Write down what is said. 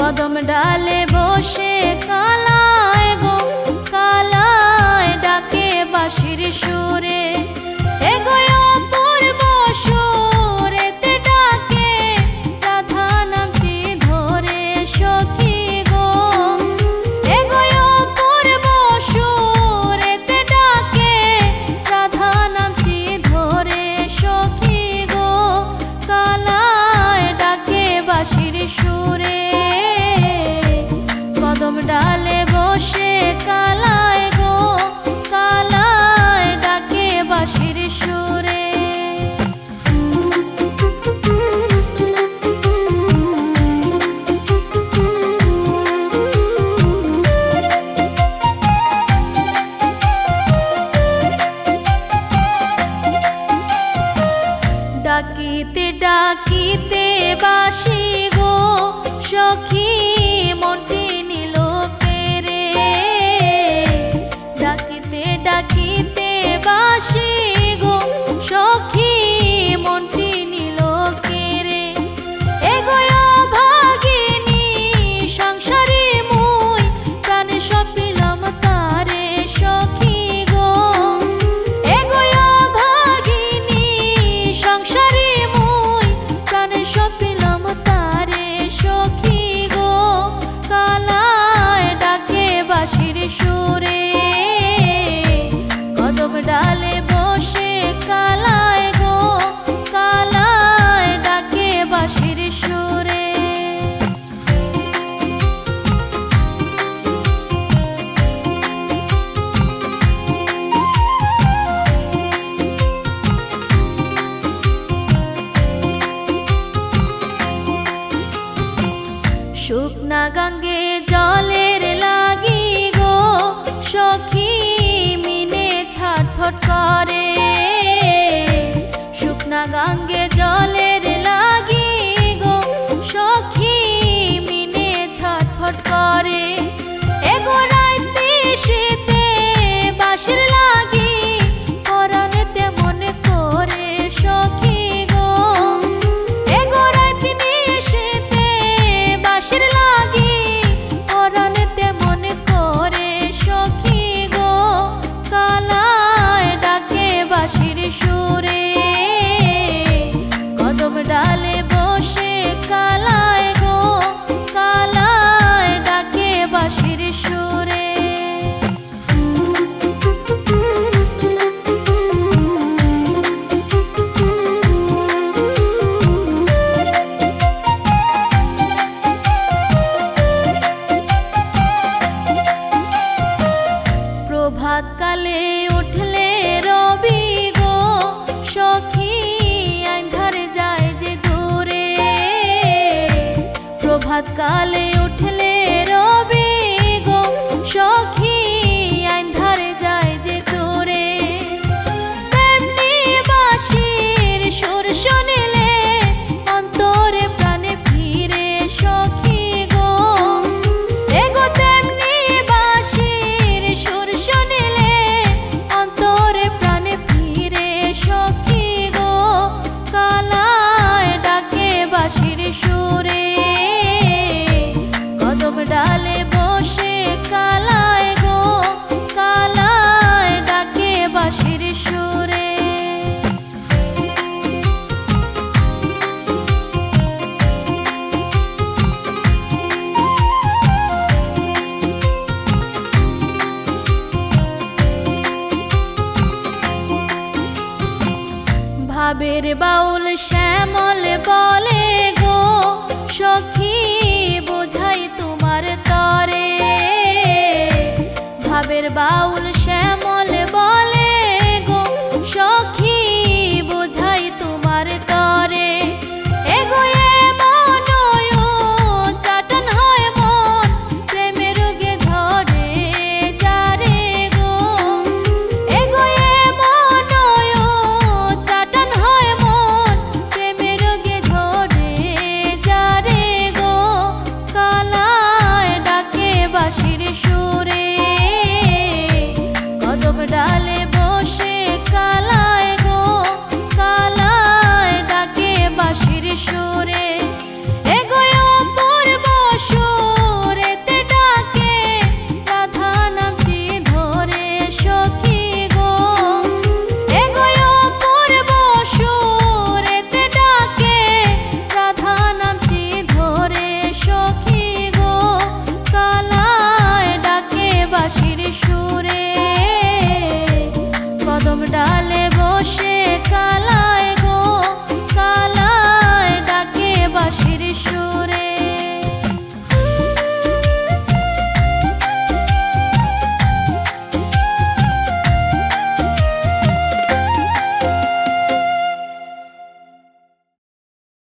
কদম ডালে বসে কালায় গো কালায় ডাকে বাঁশির সুরে এগো অপূর্ব সুরেতে ডাকে রাধা নামটি ধরে সখী গো এগো অপূর্ব সুরেতে ডাকে রাধা নামটি ধরে সখী গো কালায় ডাকে বাঁশির সুরে কদম ডালে বসে কালায় গো কালায় ডাকে বাঁশির সুরে ডাকিতে ডাকিতে বাঁশি গো সখী মনটি নিল কেড়ে ডাকিতে ডাকিতে বাঁশি গো সখী মনটি নিল কেড়ে এগো অভাগিনী সংসারী মুই প্রাণে সপিলাম তারে সখী গো এগো অভাগিনী সংসারী মুই প্রাণে সপিলাম তারে সখী গো কালায় ডাকে বাঁশির সুরে কদম ডালে বসে কালায় গো কালায় ডাকে বাঁশির সুরে শুকনা গাঙ্গে জলের লাগি গো সখী মিনে ছটফট করে শুকনা গাঙ্গে জলের লাগি গো সখী মিনে ছটফট করে এগো রাইতে শীতে বাঁশির লাগি পরাণেতে মনে করে সখী গো এগো রাইতে নিশীতে বাঁশির লাগি পরাণেতে মনে করে সখী গো কালায় ডাকে বাঁশির সুরে কদম ডালে বসে কালায় গো কালায় ডাকে বাঁশির সুরে প্রভাতকালে উঠলে রবি গো সখী আন্ধারে যায় যে দূরে প্রভাতকালে উঠলে রবি গো সখী আন্ধারে যায় যে দূরে তেমনি বাঁশির সুর শুনিলে অন্তরে প্রাণে ফিরে সখী গো এগো তেমনি বাঁশির সুর শুনিলে অন্তরে প্রাণে ফিরে সখী গো কালায় ডাকে বাঁশির সুরে কদম ডালে বসে কালায় গো কালায় ডাকে বাঁশির সুরে ভাবের বাউল